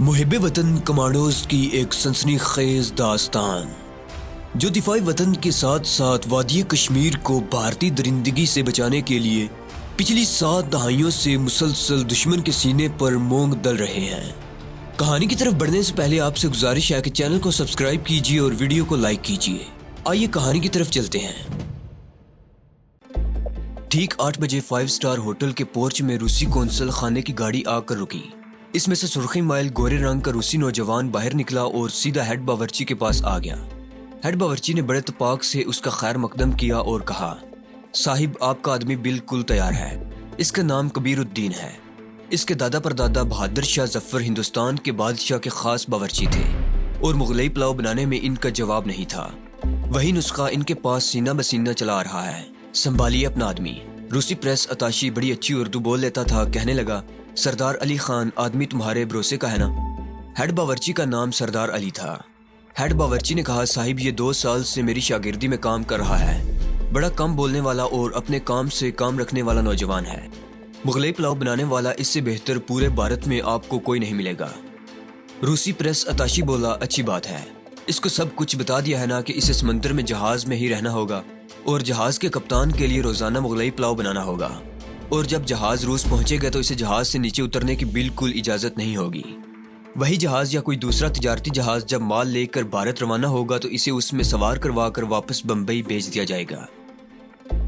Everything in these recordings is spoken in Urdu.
محب وطن کمانڈوز کی ایک سنسنی خیز داستان جو دفاعی وطن کے ساتھ ساتھ وادی کشمیر کو بھارتی درندگی سے بچانے کے لیے پچھلی 7 دہائیوں سے مسلسل دشمن کے سینے پر مونگ دل رہے ہیں۔ کہانی کی طرف بڑھنے سے پہلے آپ سے گزارش ہے کہ چینل کو سبسکرائب کیجیے اور ویڈیو کو لائک کیجیے۔ آئیے کہانی کی طرف چلتے ہیں۔ ٹھیک 8 بجے 5 سٹار ہوٹل کے پورچ میں روسی قونصل خانے کی گاڑی آ کر رکی۔ اس میں سے سرخی مائل گورے رنگ کا روسی نوجوان باہر نکلا اور سیدھا ہیڈ باورچی کے پاس آ گیا۔ ہیڈ باورچی نے بڑے اتفاق سے اس کا خیر مقدم کیا اور کہا، صاحب آپ کا آدمی بالکل تیار ہے۔ اس کا نام کبیر الدین ہے۔ اس کے دادا پردادا بہادر شاہ ظفر ہندوستان کے بادشاہ کے خاص باورچی تھے اور مغلئی پلاؤ بنانے میں ان کا جواب نہیں تھا۔ وہی نسخہ ان کے پاس سینہ بسینہ چلا آ رہا ہے۔ سنبھالیے اپنا آدمی۔ روسی پریس اتاشی بڑی اچھی اردو بول لیتا تھا، کہنے لگا، سردار علی خان آدمی تمہارے بھروسے کا ہے نا؟ ہیڈ باورچی کا نام سردار علی تھا۔ ہیڈ باورچی نے کہا، صاحب یہ 2 سال سے میری شاگردی میں کام کر رہا ہے۔ بڑا کم بولنے والا اور اپنے کام سے کام رکھنے والا نوجوان ہے۔ مغلئی پلاؤ بنانے والا اس سے بہتر پورے بھارت میں آپ کو کوئی نہیں ملے گا۔ روسی پریس اتاشی بولا، اچھی بات ہے۔ اس کو سب کچھ بتا دیا ہے نا کہ اسے سمندر میں جہاز میں ہی رہنا ہوگا اور جہاز کے کپتان کے لیے روزانہ مغلئی پلاؤ بنانا ہوگا، اور جب جہاز روس پہنچے گا تو اسے جہاز سے نیچے اترنے کی بالکل اجازت نہیں ہوگی۔ وہی جہاز یا کوئی دوسرا تجارتی جہاز جب مال لے کر بھارت روانہ ہوگا تو اسے اس میں سوار کروا کر واپس بمبئی بھیج دیا جائے گا۔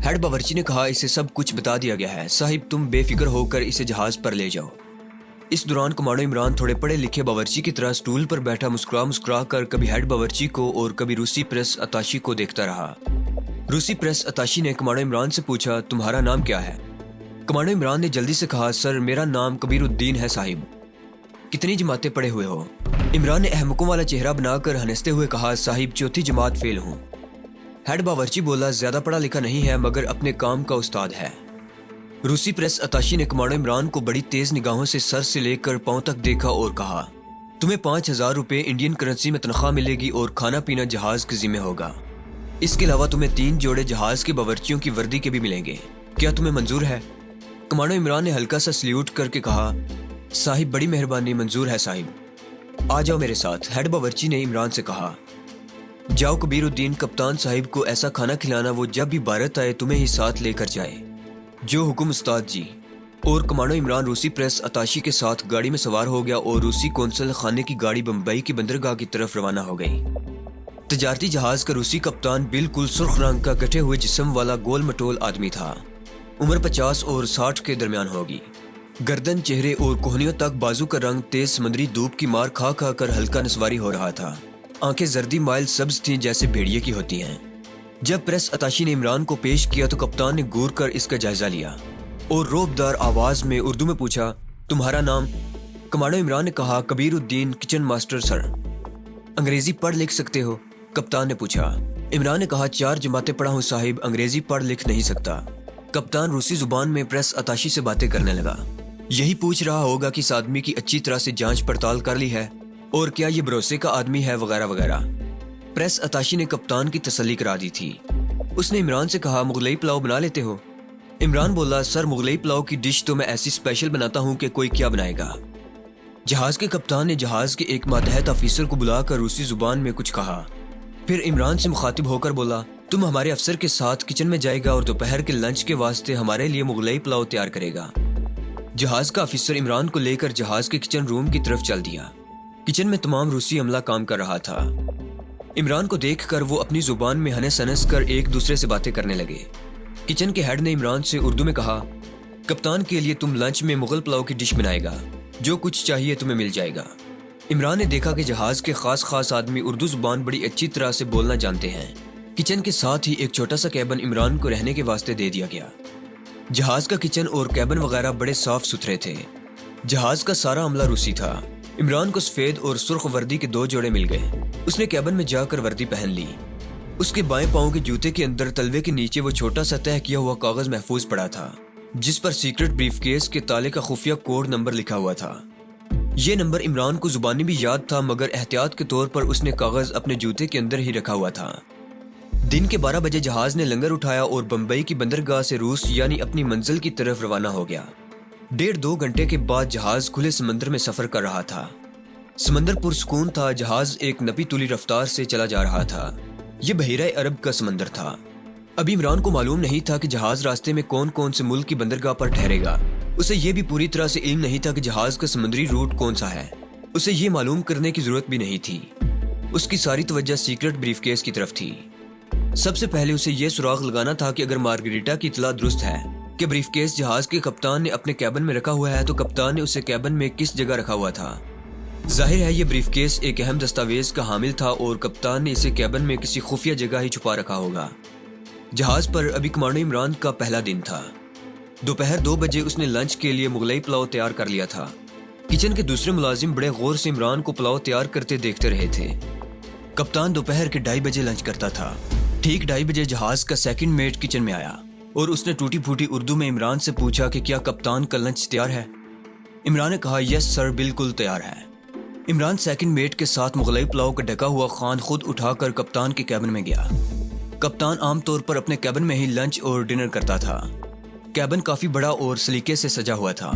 ہیڈ باورچی نے کہا، اسے سب کچھ بتا دیا گیا ہے صاحب، تم بے فکر ہو کر اسے جہاز پر لے جاؤ۔ اس دوران کمانڈو عمران تھوڑے پڑھے لکھے باورچی کی طرح سٹول پر بیٹھا مسکرا کر کبھی ہیڈ باورچی کو اور کبھی روسی پریس اتاشی کو دیکھتا رہا۔ روسی پریس اتاشی نے کمانڈو عمران سے پوچھا، تمہارا نام کیا ہے؟ کمانڈو عمران نے جلدی سے کہا، سر میرا نام کبیر الدین ہے صاحب۔ کتنی جماعتیں پڑھے ہوئے ہو؟ عمران نے احمقوں والا چہرہ بنا کر ہنستے ہوئے کہا، صاحب 4تھی جماعت فیل ہوں۔ ہیڈ باورچی بولا، زیادہ پڑھا لکھا نہیں ہے مگر اپنے کام کا استاد ہے۔ روسی پریس اتاشی نے کمانڈو عمران کو بڑی تیز نگاہوں سے سر سے لے کر پاؤں تک دیکھا اور کہا، تمہیں 5000 روپے انڈین کرنسی میں تنخواہ ملے گی اور کھانا پینا جہاز کے ذمہ ہوگا۔ اس کے علاوہ تمہیں 3 جوڑے جہاز کے باورچیوں کی وردی کے بھی ملیں گے۔ کیا تمہیں منظور ہے؟ کمانڈو عمران نے ہلکا سا سلیوٹ کر کے کہا، صاحب بڑی مہربانی، منظور ہے صاحب۔ آ جاؤ میرے ساتھ۔ ہیڈ باورچی نے عمران سے کہا، جاؤ کبیر الدین کپتان صاحب کو ایسا کھانا کھلانا وہ جب بھی بھارت آئے تمہیں ہی ساتھ لے کر جائے۔ جو حکم استاد جی۔ اور کمانڈو عمران روسی پریس اتاشی کے ساتھ گاڑی میں سوار ہو گیا اور روسی قونصل خانے کی گاڑی بمبئی کی بندرگاہ کی طرف روانہ ہو گئی۔ تجارتی جہاز کا روسی کپتان بالکل سرخ رنگ کا کٹے ہوئے جسم والا گول مٹول آدمی تھا۔ عمر 50 اور 60 کے درمیان ہوگی۔ گردن، چہرے اور کوہنیوں تک بازو کا رنگ تیز سمندری دھوپ کی مار کھا کر ہلکا نسواری ہو رہا تھا۔ آنکھیں زردی مائل سبز تھیں جیسے بھیڑیے کی ہوتی ہیں۔ جب پریس اتاشی نے عمران کو پیش کیا تو کپتان نے گور کر اس کا جائزہ لیا اور روبدار آواز میں اردو میں پوچھا، تمہارا نام؟ کمانڈو عمران نے کہا، کبیر الدین کچن ماسٹر سر۔ انگریزی پڑھ لکھ سکتے ہو؟ کپتان نے پوچھا۔ عمران نے کہا، 4 جماعتیں پڑھا ہوں صاحب، انگریزی پڑھ لکھ نہیں سکتا۔ کپتان روسی زبان میں پریس اتاشی سے باتیں کرنے لگا۔ یہی پوچھ رہا ہوگا کہ اس آدمی کی اچھی طرح سے جانچ پڑتال کر لی ہے اور کیا یہ بھروسے کا آدمی ہے وغیرہ وغیرہ۔ پریس اتاشی نے کپتان کی تسلی کرا دی تھی۔ اس نے عمران سے کہا، مغلئی پلاؤ بنا لیتے ہو؟ عمران بولا، سر مغلئی پلاؤ کی ڈش تو میں ایسی اسپیشل بناتا ہوں کہ کوئی کیا بنائے گا۔ جہاز کے کپتان نے جہاز کے ایک ماتحت آفیسر کو بلا کر روسی زبان میں کچھ کہا، پھر عمران سے مخاطب ہو کر بولا، تم ہمارے افسر کے ساتھ کچن میں جائے گا اور دوپہر کے لنچ کے واسطے ہمارے لیے مغلئی پلاؤ تیار کرے گا۔ جہاز کا آفیسر عمران کو لے کر جہاز کے کچن روم کی طرف چل دیا۔ کچن میں تمام روسی عملہ کام کر رہا تھا۔ عمران کو دیکھ کر وہ اپنی زبان میں ہنس ہنس کر ایک دوسرے سے باتیں کرنے لگے۔ کچن کے ہیڈ نے عمران سے اردو میں کہا، کپتان کے لیے تم لنچ میں مغل پلاؤ کی ڈش بنائے گا، جو کچھ چاہیے تمہیں مل جائے گا۔ عمران نے دیکھا کہ جہاز کے خاص آدمی اردو زبان بڑی اچھی طرح سے بولنا جانتے ہیں۔ کچن کے ساتھ ہی ایک چھوٹا سا کیبن عمران کو رہنے کے واسطے دے دیا گیا۔ جہاز کا کچن اور کیبن وغیرہ بڑے صاف ستھرے تھے۔ جہاز کا سارا عملہ روسی تھا۔ عمران کو سفید اور سرخ وردی کے 2 جوڑے مل گئے۔ اس نے کیبن میں جا کر وردی پہن لی۔ اس کے بائیں پاؤں کے جوتے کے اندر تلوے کے نیچے وہ چھوٹا سا تہہ کیا ہوا کاغذ محفوظ پڑا تھا جس پر سیکرٹ بریف کیس کے تالے کا خفیہ کوڈ نمبر لکھا ہوا تھا۔ یہ نمبر عمران کو زبانی بھی یاد تھا مگر احتیاط کے طور پر اس نے کاغذ اپنے جوتے کے اندر ہی رکھا ہوا تھا۔ دن کے 12 بجے جہاز نے لنگر اٹھایا اور بمبئی کی بندرگاہ سے روس یعنی اپنی منزل کی طرف روانہ ہو گیا۔ 1.5-2 گھنٹے کے بعد جہاز کھلے سمندر میں سفر کر رہا تھا۔ سمندر پرسکون تھا، جہاز ایک نپی تلی رفتار سے چلا جا رہا تھا۔ یہ بحیرہ عرب کا سمندر تھا۔ ابھی عمران کو معلوم نہیں تھا کہ جہاز راستے میں کون کون سے ملک کی بندرگاہ پر ٹھہرے گا۔ اسے یہ بھی پوری طرح سے علم نہیں تھا کہ جہاز کا سمندری روٹ کون سا ہے۔ اسے یہ معلوم کرنے کی ضرورت بھی نہیں تھی۔ اس کی ساری توجہ سیکرٹ بریف کیس کی طرف تھی۔ سب سے پہلے اسے یہ سراغ لگانا تھا کہ اگر مارگریٹا کی اطلاع درست ہے کہ بریف کیس جہاز کے کپتان نے اپنے کیبن میں رکھا ہوا ہے، تو کپتان نے اسے کیبن میں کس جگہ رکھا ہوا تھا۔ ظاہر ہے یہ بریف کیس ایک اہم دستاویز کا حامل تھا اور کپتان نے اسے کیبن میں کسی خفیہ جگہ ہی چھپا رکھا ہوگا۔ جہاز پر ابھی کمانڈو عمران کا پہلا دن تھا۔ دوپہر 2 بجے اس نے لنچ کے لیے مغلئی پلاؤ تیار کر لیا تھا۔ کچن کے دوسرے ملازم بڑے غور سے عمران کو پلاؤ تیار کرتے دیکھتے رہے تھے۔ کپتان دوپہر کے 2:30 بجے لنچ کرتا تھا۔ ٹھیک 2:30 بجے جہاز کا سیکنڈ میٹ کچن میں آیا اور اس نے ٹوٹی پھوٹی اردو میں عمران سے پوچھا کہ کیا کپتان کا لنچ تیار ہے۔ عمران نے کہا یس سر، بالکل تیار ہے۔ عمران سیکنڈ میٹ کے ساتھ مغلئی پلاؤ کا ڈھکا ہوا خوان خود اٹھا کر کپتان کے کیبن میں گیا۔ کپتان عام طور پر اپنے کیبن میں ہی لنچ اور ڈنر کرتا تھا۔ کیبن کافی بڑا اور سلیقے سے سجا ہوا تھا۔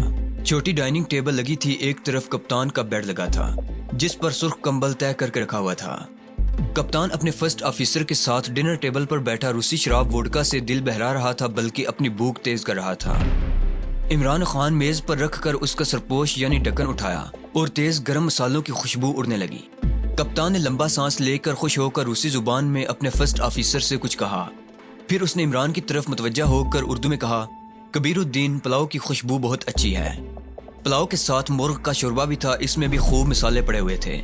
چھوٹی ڈائننگ ٹیبل لگی تھی، ایک طرف کپتان کا بیڈ لگا تھا جس پر سرخ کمبل طے کر کے رکھا ہوا تھا۔ کپتان اپنے فرسٹ آفیسر کے ساتھ ڈنر ٹیبل پر بیٹھا روسی شراب ووڈکا سے دل بہلا رہا تھا، بلکہ اپنی بھوک تیز کر رہا تھا۔ عمران خان میز پر رکھ کر اس کا سرپوش یعنی ڈھکن اٹھایا اور تیز گرم مسالوں کی خوشبو اڑنے لگی۔ کپتان نے لمبا سانس لے کر خوش ہو کر روسی زبان میں اپنے فرسٹ آفیسر سے کچھ کہا، پھر اس نے عمران کی طرف متوجہ ہو کر اردو میں کہا، کبیر الدین، پلاؤ کی خوشبو بہت اچھی ہے۔ پلاؤ کے ساتھ مرغ کا شوربہ بھی تھا، اس میں بھی خوب مسالے پڑے ہوئے تھے۔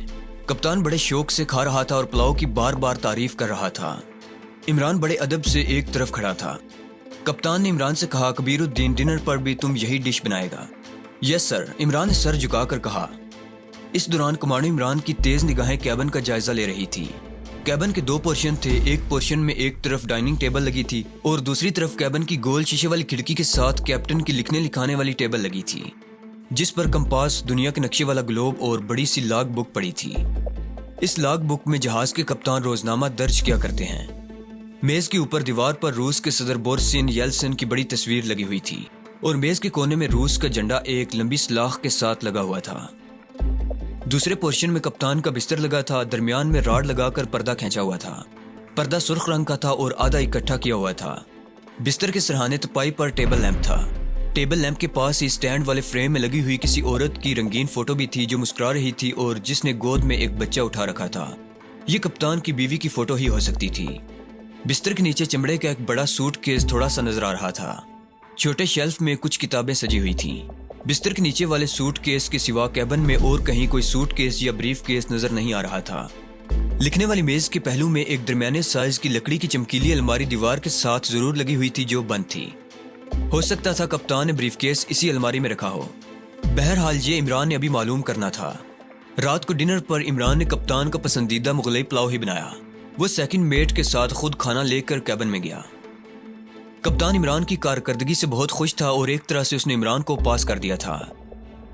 کپتان بڑے شوق سے کھا رہا تھا اور پلاؤ کی بار بار تعریف کر رہا تھا۔ عمران بڑے ادب سے ایک طرف کھڑا تھا۔ کپتان نے عمران سے کہا، کبیر الدین، ڈنر پر بھی تم یہی ڈش بنائے گا؟ یس سر، عمران نے سر جھکا کر کہا۔ اس دوران کمانڈو عمران کی تیز نگاہیں کیبن کا جائزہ لے رہی تھی۔ کیبن کے 2 پورشن تھے، ایک پورشن میں ایک طرف ڈائننگ ٹیبل لگی تھی اور دوسری طرف کیبن کی گول شیشے والی کھڑکی کے ساتھ کیپٹن کی لکھنے لکھانے والی ٹیبل لگی تھی جس پر کمپاس، دنیا کے نقشے والا گلوب اور بڑی سی لاگ بک پڑی تھی۔ اس لاگ بک میں جہاز کے کپتان روزنامہ درج کیا کرتے ہیں۔ میز کے اوپر دیوار پر روس کے صدر بورس یلسن کی بڑی تصویر لگی ہوئی تھی اور میز کے کونے میں روس کا جھنڈا ایک لمبی سلاخ کے ساتھ لگا ہوا تھا۔ دوسرے پورشن میں کپتان کا بستر لگا تھا، درمیان میں راڈ لگا کر پردہ کھینچا ہوا تھا۔ پردہ سرخ رنگ کا تھا اور آدھا اکٹھا کیا ہوا تھا۔ بستر کے سرہانے تپائی پر ٹیبل لیمپ تھا۔ ٹیبل لیمپ کے پاس ہی سٹینڈ والے فریم میں لگی ہوئی کسی عورت کی رنگین فوٹو بھی تھی جو مسکرا رہی تھی اور جس نے گود میں ایک بچہ اٹھا رکھا تھا۔ یہ کپتان کی بیوی کی فوٹو ہی ہو سکتی تھی۔ بستر کے نیچے چمڑے کا ایک بڑا سوٹ کیس تھوڑا سا نظر آ رہا تھا۔ چھوٹے شیلف میں کچھ کتابیں سجی ہوئی تھیں۔ بستر کے نیچے والے سوٹ کیس کے سوا کیبن میں اور کہیں کوئی سوٹ کیس یا بریف کیس نظر نہیں آ رہا تھا۔ لکھنے والی میز کے پہلو میں ایک درمیانے سائز کی لکڑی کی چمکیلی الماری دیوار کے ساتھ ضرور لگی ہوئی تھی جو بند تھی۔ ہو سکتا تھا کپتان نے بریف کیس اسی الماری میں رکھا ہو۔ بہرحال یہ عمران نے ابھی معلوم کرنا تھا۔ رات کو ڈنر پر عمران نے کپتان کا پسندیدہ مغلئی پلاؤ ہی بنایا۔ وہ سیکنڈ میٹ کے ساتھ خود کھانا لے کر کیبن میں گیا۔ کپتان عمران کی کارکردگی سے بہت خوش تھا اور ایک طرح سے اس نے عمران کو پاس کر دیا تھا۔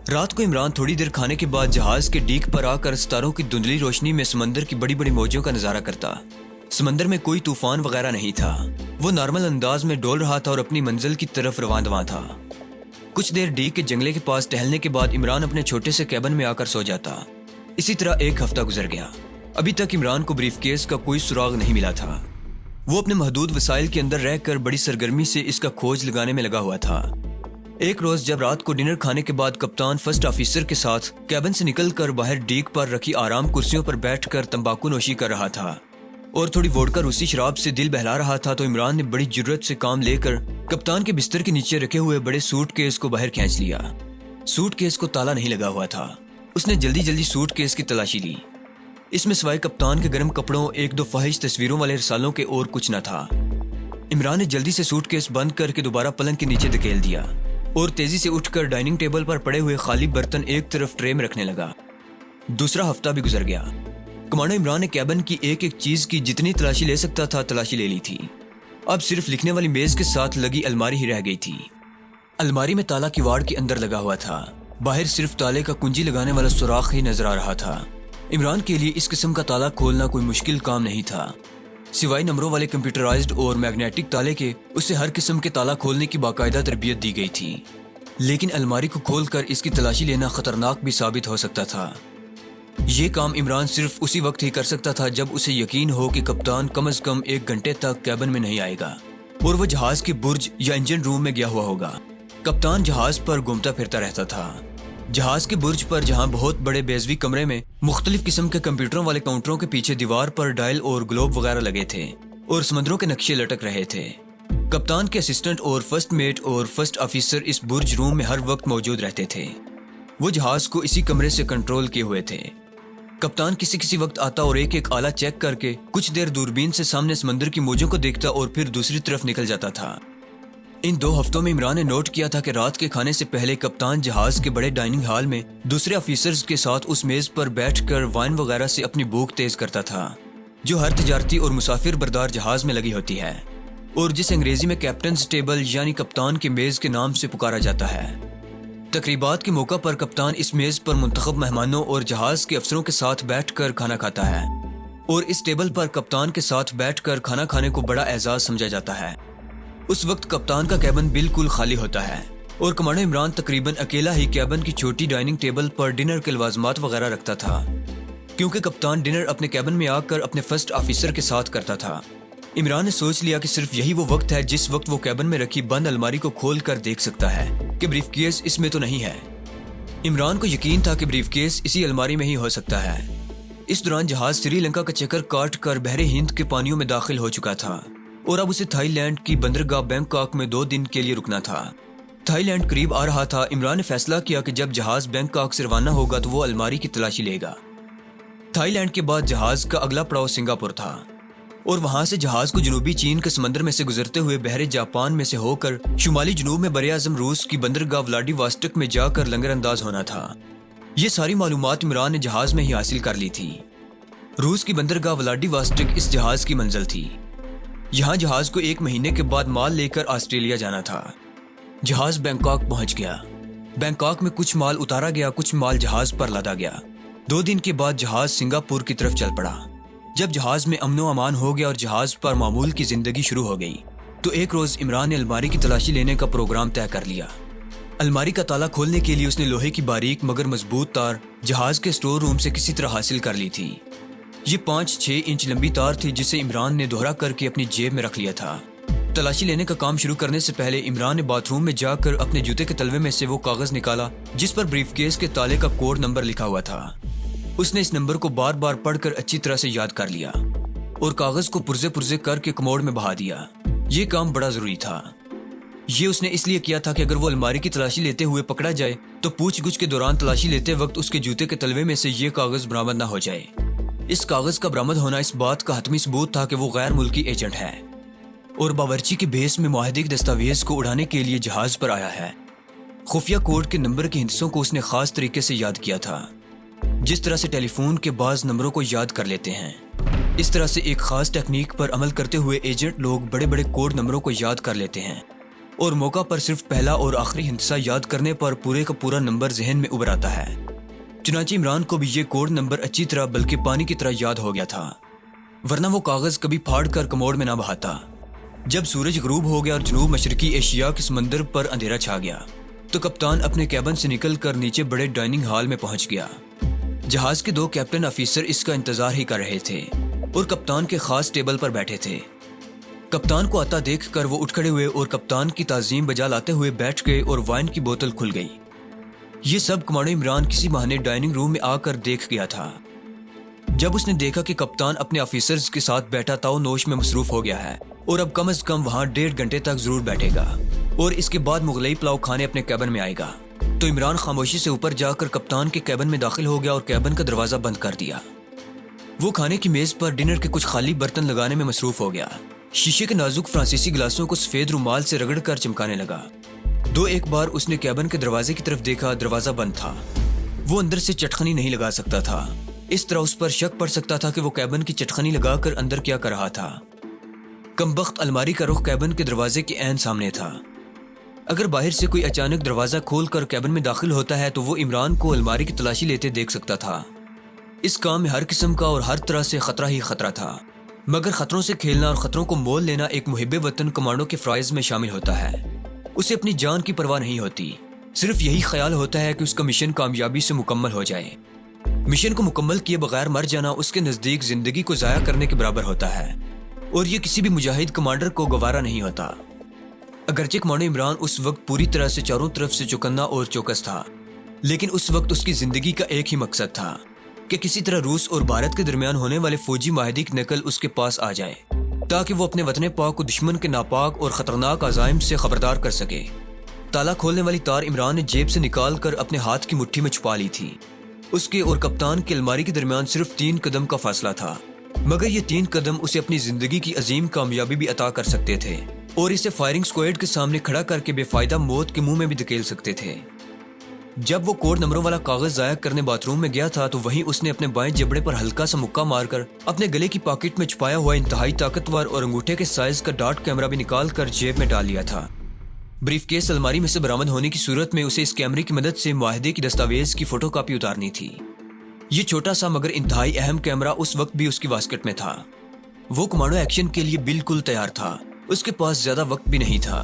رات کو عمران تھوڑی دیر کھانے کے بعد جہاز کے ڈیک پر آ کر ستاروں کی دھندلی روشنی میں سمندر کی بڑی بڑی موجوں کا نظارہ کرتا۔ سمندر میں کوئی طوفان وغیرہ نہیں تھا۔ وہ نارمل انداز میں ڈول رہا تھا اور اپنی منزل کی طرف رواں دواں تھا۔ کچھ دیر ڈیک کے جنگلے کے پاس ٹہلنے کے بعد عمران اپنے چھوٹے سے کیبن میں آ کر سو جاتا۔ اسی طرح ایک ہفتہ گزر گیا۔ ابھی تک عمران کو بریف کیس کا کوئی سراغ نہیں ملا تھا۔ وہ اپنے محدود وسائل کے اندر رہ کر بڑی سرگرمی سے اس کا کھوج لگانے میں لگا ہوا تھا۔ ایک روز جب رات کو ڈنر کھانے کے بعد کپتان فرسٹ آفیسر کے ساتھ کیبن سے نکل کر باہر ڈیک پر رکھی آرام کرسیوں پر بیٹھ کر تمباکو نوشی کر رہا تھا اور تھوڑی ووڈکا روسی شراب سے دل بہلا رہا تھا، تو عمران نے بڑی جرت سے کام لے کر کپتان کے بستر کے نیچے رکھے ہوئے بڑے سوٹ کیس کو باہر کھینچ لیا۔ سوٹ کیس کو تالا نہیں لگا ہوا تھا۔ اس نے جلدی جلدی سوٹ کیس کی تلاشی لی۔ اس میں سوائے کپتان کے گرم کپڑوں، 1-2 فاحش تصویروں والے رسالوں کے اور کچھ نہ تھا۔ عمران نے جلدی سے سوٹ کیس بند کر کے دوبارہ پلنگ کے نیچے دھکیل دیا اور تیزی سے اٹھ کر ڈائننگ ٹیبل پر پڑے ہوئے خالی برتن ایک طرف ٹرے میں رکھنے لگا۔ دوسرا ہفتہ بھی گزر گیا۔ کمانڈو عمران نے کیبن کی ایک ایک چیز کی جتنی تلاشی لے سکتا تھا تلاشی لے لی تھی۔ اب صرف لکھنے والی میز کے ساتھ لگی الماری ہی رہ گئی تھی۔ الماری میں تالا کیواڑ کے اندر لگا ہوا تھا۔ باہر صرف تالے کا کنجی لگانے والا سوراخ ہی نظر آ رہا تھا۔ عمران کے لیے اس قسم کا تالا کھولنا کوئی مشکل کام نہیں تھا۔ سوائے نمبروں والے کمپیوٹرائزڈ اور میگنیٹک تالے کے، اسے ہر قسم کے تالا کھولنے کی باقاعدہ تربیت دی گئی تھی، لیکن الماری کو کھول کر اس کی تلاشی لینا خطرناک بھی ثابت ہو سکتا تھا۔ یہ کام عمران صرف اسی وقت ہی کر سکتا تھا جب اسے یقین ہو کہ کپتان کم از کم 1 گھنٹے تک کیبن میں نہیں آئے گا اور وہ جہاز کے برج یا انجن روم میں گیا ہوا ہوگا۔ کپتان جہاز پر گھومتا پھرتا رہتا تھا۔ جہاز کے برج پر جہاں بہت بڑے بیضوی کمرے میں مختلف قسم کے کمپیوٹروں والے کاؤنٹروں کے پیچھے دیوار پر ڈائل اور گلوب وغیرہ لگے تھے اور سمندروں کے نقشے لٹک رہے تھے۔ کپتان کے اسسٹنٹ اور فرسٹ میٹ اور فرسٹ آفیسر اس برج روم میں ہر وقت موجود رہتے تھے۔ وہ جہاز کو اسی کمرے سے کنٹرول کیے ہوئے تھے۔ کپتان کسی وقت آتا اور ایک آلہ چیک کر کے کچھ دیر دوربین سے سامنے سمندر کی موجوں کو دیکھتا اور پھر دوسری طرف نکل جاتا تھا۔ ان 2 ہفتوں میں عمران نے نوٹ کیا تھا کہ رات کے کھانے سے پہلے کپتان جہاز کے بڑے ڈائننگ ہال میں دوسرے آفیسرز کے ساتھ اس میز پر بیٹھ کر وائن وغیرہ سے اپنی بھوک تیز کرتا تھا جو ہر تجارتی اور مسافر بردار جہاز میں لگی ہوتی ہے اور جسے انگریزی میں کیپٹنز ٹیبل یعنی کپتان کے میز کے نام سے پکارا جاتا ہے۔ تقریبات کے موقع پر کپتان اس میز پر منتخب مہمانوں اور جہاز کے افسروں کے ساتھ بیٹھ کر کھانا کھاتا ہے اور اس ٹیبل پر کپتان کے ساتھ بیٹھ کر کھانا کھانے کو بڑا اعزاز سمجھا جاتا ہے۔ اس وقت کپتان کا کیبن بالکل خالی ہوتا ہے اور کمانڈر عمران تقریباً اکیلا ہی کیبن کی چھوٹی ڈائننگ ٹیبل پر ڈنر کے لوازمات وغیرہ رکھتا تھا، کیونکہ کپتان ڈنر اپنے کیبن میں آ کر اپنے فرسٹ آفیسر کے ساتھ کرتا تھا۔ عمران نے سوچ لیا کہ صرف یہی وہ وقت ہے جس وقت وہ کیبن میں رکھی بند الماری کو کھول کر دیکھ سکتا ہے کہ بریف کیس اس میں تو نہیں ہے۔ عمران کو یقین تھا کہ بریف کیس اسی الماری میں ہی ہو سکتا ہے۔ اس دوران جہاز سری لنکا کا چکر کاٹ کر بحر ہند کے پانیوں میں داخل ہو چکا تھا اور اب اسے تھائی لینڈ کی بندرگاہ بینکاک میں 2 دن کے لیے رکنا تھا۔ تھائی لینڈ قریب آ رہا تھا۔ عمران نے فیصلہ کیا کہ جب جہاز بینکاک سے روانہ ہوگا تو وہ الماری کی تلاشی لے گا۔ تھائی لینڈ کے بعد جہاز کا اگلا پڑاؤ سنگاپور تھا اور وہاں سے جہاز کو جنوبی چین کے سمندر میں سے گزرتے ہوئے بحر جاپان میں سے ہو کر شمالی جنوب میں براعظم روس کی بندرگاہ ولادی واسٹک میں جا کر لنگر انداز ہونا تھا۔ یہ ساری معلومات عمران نے جہاز میں ہی حاصل کر لی تھی۔ روس کی بندرگاہ ولادی واسٹک اس جہاز کی منزل تھی۔ یہاں جہاز کو 1 مہینے کے بعد مال لے کر آسٹریلیا جانا تھا۔ جہاز بینکاک پہنچ گیا۔ بینکاک میں کچھ مال اتارا گیا، کچھ مال جہاز پر لادا گیا۔ 2 دن کے بعد جہاز سنگاپور کی طرف چل پڑا۔ جب جہاز میں امن و امان ہو گیا اور جہاز پر معمول کی زندگی شروع ہو گئی تو ایک روز عمران نے الماری کی تلاشی لینے کا پروگرام طے کر لیا۔ الماری کا تالا کھولنے کے لیے اس نے لوہے کی باریک مگر مضبوط تار جہاز کے اسٹور روم سے کسی طرح حاصل کر لی تھی۔ یہ 5-6 انچ لمبی تار تھی جسے عمران نے دوہرا کر کے اپنی جیب میں رکھ لیا تھا۔ تلاشی لینے کا کام شروع کرنے سے پہلے عمران نے باتھ روم میں جا کر اپنے جوتے کے تلوے میں سے وہ کاغذ نکالا جس پر بریف کیس کے تالے کا کوڈ نمبر لکھا ہوا تھا۔ اس نے اس نمبر کو بار بار پڑھ کر اچھی طرح سے یاد کر لیا اور کاغذ کو پرزے کر کے کموڈ میں بہا دیا۔ یہ کام بڑا ضروری تھا۔ یہ اس نے اس لیے کیا تھا کہ اگر وہ الماری کی تلاشی لیتے ہوئے پکڑا جائے تو پوچھ گچھ کے دوران تلاشی لیتے وقت اس کے جوتے کے تلوے میں سے یہ کاغذ برآمد نہ ہو جائے۔ اس کاغذ کا برآمد ہونا اس بات کا حتمی ثبوت تھا کہ وہ غیر ملکی ایجنٹ ہے اور باورچی کے بیس میں معاہدے کے دستاویز کو اڑانے کے لیے جہاز پر آیا ہے۔ خفیہ کوڈ کے نمبر کے ہندسوں کو اس نے خاص طریقے سے یاد کیا تھا، جس طرح سے ٹیلی فون کے بعض نمبروں کو یاد کر لیتے ہیں۔ اس طرح سے ایک خاص ٹیکنیک پر عمل کرتے ہوئے ایجنٹ لوگ بڑے بڑے کوڈ نمبروں کو یاد کر لیتے ہیں اور موقع پر صرف پہلا اور آخری ہندسہ یاد کرنے پر پورے کا پورا نمبر ذہن میں ابھر آتا ہے۔ چنانچہ عمران کو بھی یہ کوڈ نمبر اچھی طرح بلکہ پانی کی طرح یاد ہو گیا تھا، ورنہ وہ کاغذ کبھی پھاڑ کر کموڈ میں نہ بہاتا۔ جب سورج غروب ہو گیا اور جنوب مشرقی ایشیا کے سمندر پر اندھیرا چھا گیا تو کپتان اپنے کیبن سے نکل کر نیچے بڑے ڈائننگ ہال میں پہنچ گیا۔ جہاز کے 2 کیپٹن آفیسر اس کا انتظار ہی کر رہے تھے اور کپتان کے خاص ٹیبل پر بیٹھے تھے۔ کپتان کو آتا دیکھ کر وہ اٹھ کھڑے ہوئے اور کپتان کی تعظیم بجا لاتے ہوئے بیٹھ گئے اور وائن کی بوتل کھل گئی۔ یہ سب کمانڈر عمران کسی بہانے ڈائننگ روم میں آ کر دیکھ گیا تھا۔ جب اس نے دیکھا کہ کپتان اپنے آفیسرز کے ساتھ بیٹھا تاؤ نوش میں مصروف ہو گیا ہے اور اب کم از کم وہاں 1.5 گھنٹے تک ضرور بیٹھے گا اور اس کے بعد مغلئی پلاؤ کھانے اپنے کیبن میں آئے گا، تو عمران خاموشی سے اوپر جا کر کپتان کے کیبن میں داخل ہو گیا اور کیبن کا دروازہ بند کر دیا۔ وہ کھانے کی میز پر ڈنر کے کچھ خالی برتن لگانے میں مصروف ہو گیا۔ شیشے کے نازک فرانسیسی گلاسوں کو سفید رومال سے رگڑ کر چمکانے لگا۔ 2-1 بار اس نے کیبن کے دروازے کی طرف دیکھا، دروازہ بند تھا۔ وہ اندر سے چٹخنی نہیں لگا سکتا تھا، اس طرح اس پر شک پڑ سکتا تھا کہ وہ کیبن کی چٹخنی لگا کر اندر کیا کر رہا تھا۔ کمبخت الماری کا رخ کیبن کے دروازے کے عین سامنے تھا۔ اگر باہر سے کوئی اچانک دروازہ کھول کر کیبن میں داخل ہوتا ہے تو وہ عمران کو الماری کی تلاشی لیتے دیکھ سکتا تھا۔ اس کام میں ہر قسم کا اور ہر طرح سے خطرہ ہی خطرہ تھا، مگر خطروں سے کھیلنا اور خطروں کو مول لینا ایک محب وطن کمانڈو کے فرائض میں شامل ہوتا ہے۔ اسے اپنی جان کی پرواہ نہیں ہوتی، صرف یہی خیال ہوتا ہے کہ اس کا مشن کامیابی سے مکمل ہو جائے۔ مشن کو مکمل کیے بغیر مر جانا اس کے نزدیک زندگی کو ضائع کرنے کے برابر ہوتا ہے اور یہ کسی بھی مجاہد کمانڈر کو گوارا نہیں ہوتا۔ اگرچہ کمانڈو عمران اس وقت پوری طرح سے چاروں طرف سے چوکنا اور چوکس تھا، لیکن اس وقت اس کی زندگی کا ایک ہی مقصد تھا کہ کسی طرح روس اور بھارت کے درمیان ہونے والے فوجی معاہدے کی نقل اس کے پاس آ جائے تاکہ وہ اپنے وطن پاک کو دشمن کے ناپاک اور خطرناک عزائم سے خبردار کر سکے۔ تالا کھولنے والی تار عمران نے جیب سے نکال کر اپنے ہاتھ کی مٹھی میں چھپا لی تھی۔ اس کے اور کپتان کی الماری کے درمیان صرف 3 قدم کا فاصلہ تھا، مگر یہ 3 قدم اسے اپنی زندگی کی عظیم کامیابی بھی عطا کر سکتے تھے اور اسے فائرنگ سکواڈ کے سامنے کھڑا کر کے بے فائدہ موت کے منہ میں بھی دھکیل سکتے تھے۔ جب وہ کوڈ نمبروں والا کاغذ ضائع کرنے باتھ روم میں گیا تھا تو وہیں اس نے اپنے بائیں جبڑے پر ہلکا سا مکہ مار کر اپنے گلے کی پاکٹ میں چھپایا ہوا انتہائی طاقتور اور انگوٹھے کے سائز کا ڈاٹ کیمرہ بھی نکال کر جیب میں ڈال لیا تھا۔ بریف کیس الماری میں سے برآمد ہونے کی صورت میں اسے اس کیمرے کی مدد سے معاہدے کی دستاویز کی فوٹو کاپی اتارنی تھی۔ یہ چھوٹا سا مگر انتہائی اہم کیمرہ اس وقت بھی اس کی واسکٹ میں تھا۔ وہ کمانڈو ایکشن کے لیے بالکل تیار تھا، اس کے پاس زیادہ وقت بھی نہیں تھا۔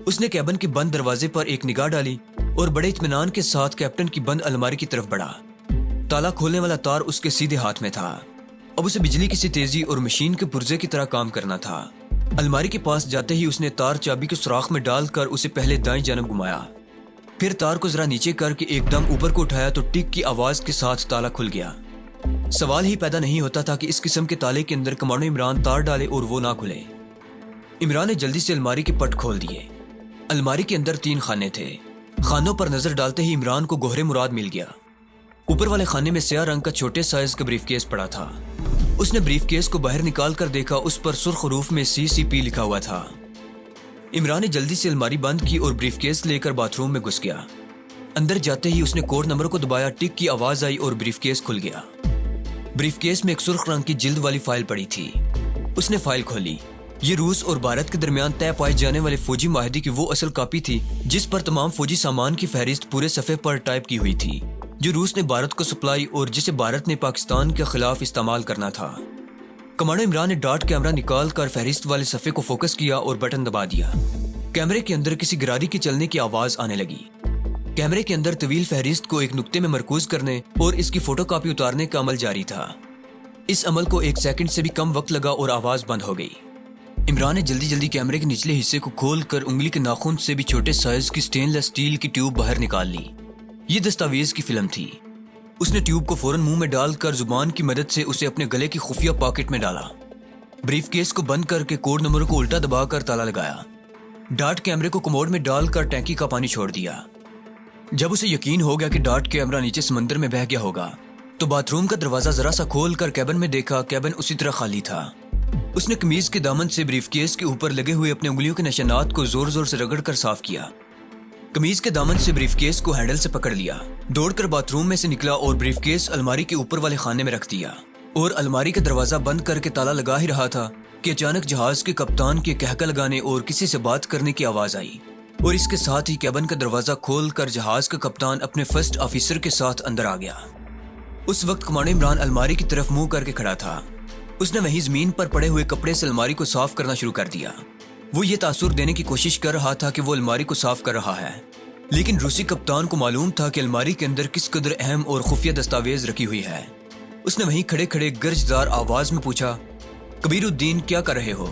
اس نے کیبن کے بند دروازے پر ایک نگاہ ڈالی اور بڑے اطمینان کے ساتھ کیپٹن کی بند الماری کی طرف بڑھا۔ تالا کھولنے والا تار اس کے سیدھے ہاتھ میں تھا۔ اب اسے بجلی کی سی تیزی اور مشین کے پرزے کی طرح کام کرنا تھا۔ الماری کے پاس جاتے ہی اس نے تار چابی کے سوراخ میں ڈال کر اسے پہلے دائیں جانب گھمایا، پھر تار کو ذرا نیچے کر کے ایک دم اوپر کو اٹھایا تو ٹک کی آواز کے ساتھ تالا کھل گیا۔ سوال ہی پیدا نہیں ہوتا تھا کہ اس قسم کے تالے کے اندر کمانڈو عمران تار ڈالے اور وہ نہ کھلے۔ عمران نے جلدی سے الماری کے پٹ کھول دیے۔ الماری کے اندر 3 خانے تھے۔ خانوں پر نظر ڈالتے ہی عمران کو گوہر مراد مل گیا۔ اوپر والے خانے میں سیاہ رنگ کا چھوٹے سائز کا بریف کیس پڑا تھا۔ اس نے بریف کیس کو باہر نکال کر دیکھا، اس پر سرخ حروف میں CCP لکھا ہوا تھا۔ عمران نے جلدی سے الماری بند کی اور بریف کیس لے کر باتھ روم میں گھس گیا۔ اندر جاتے ہی اس نے کوڈ نمبر کو دبایا، ٹک کی آواز آئی اور بریف کیس کھل گیا۔ بریف کیس میں ایک سرخ رنگ کی جلد والی فائل پڑی تھی۔ اس نے فائل کھولی۔ یہ روس اور بھارت کے درمیان طے پائے جانے والے فوجی معاہدے کی وہ اصل کاپی تھی جس پر تمام فوجی سامان کی فہرست پورے صفحے پر ٹائپ کی ہوئی تھی، جو روس نے بھارت کو سپلائی اور جسے بھارت نے پاکستان کے خلاف استعمال کرنا تھا۔ کمانڈو عمران نے ڈاٹ کیمرہ نکال کر فہرست والے صفحے کو فوکس کیا اور بٹن دبا دیا۔ کیمرے کے اندر کسی گراری کے چلنے کی آواز آنے لگی۔ کیمرے کے اندر طویل فہرست کو ایک نقطے میں مرکوز کرنے اور اس کی فوٹو کاپی اتارنے کا عمل جاری تھا۔ اس عمل کو 1 سیکنڈ سے بھی کم وقت لگا اور آواز بند ہو گئی۔ عمران نے جلدی کیمرے کے نچلے حصے کو کھول کر انگلی کے ناخن سے بھی چھوٹے سائز کی سٹین لیس سٹیل کی ٹیوب باہر نکال لی۔ یہ دستاویز کی فلم تھی۔ اس نے ٹیوب کو فوراً منہ میں ڈال کر زبان کی مدد سے اسے اپنے گلے کی خفیہ پاکٹ میں ڈالا۔ بریف کیس کو بند کر کے کوڈ نمبر کو الٹا دبا کر تالا لگایا۔ ڈاٹ کیمرے کو کموڈ میں ڈال کر ٹینکی کا پانی چھوڑ دیا۔ جب اسے یقین ہو گیا کہ ڈاٹ کیمرہ نیچے سمندر میں بہہ گیا ہوگا تو باتھ روم کا دروازہ ذرا سا کھول کر کیبن میں دیکھا، کیبن اسی طرح خالی تھا۔ اس نے قمیض کے دامن سے بریف کیس کے اوپر لگے ہوئے اپنے انگلیوں کے نشانات کو زور زور سے رگڑ کر صاف کیا۔ قمیض کے دامن سے بریف کیس کو ہینڈل سے پکڑ لیا، دوڑ کر باتھ روم میں سے نکلا اور بریف کیس الماری کے اوپر والے خانے میں رکھ دیا اور الماری کا دروازہ بند کر کے تالا لگا ہی رہا تھا کہ اچانک جہاز کے کپتان کے کہکہ لگانے اور کسی سے بات کرنے کی آواز آئی اور اس کے ساتھ ہی کیبن کا دروازہ کھول کر جہاز کا کپتان اپنے فرسٹ آفیسر کے ساتھ اندر آ گیا۔ اس وقت کمانڈو عمران الماری کی طرف منہ کر کے کھڑا تھا۔ اس نے وہیں زمین پر پڑے ہوئے کپڑے سے الماری کو صاف کرنا شروع کر دیا۔ وہ یہ تاثر دینے کی کوشش کر رہا تھا کہ وہ الماری کو صاف کر رہا ہے، لیکن روسی کپتان کو معلوم تھا کہ الماری کے اندر کس قدر اہم اور خفیہ دستاویز رکھی ہوئی ہے۔ اس نے وہیں کھڑے کھڑے گرجدار آواز میں پوچھا، کبیر الدین کیا کر رہے ہو؟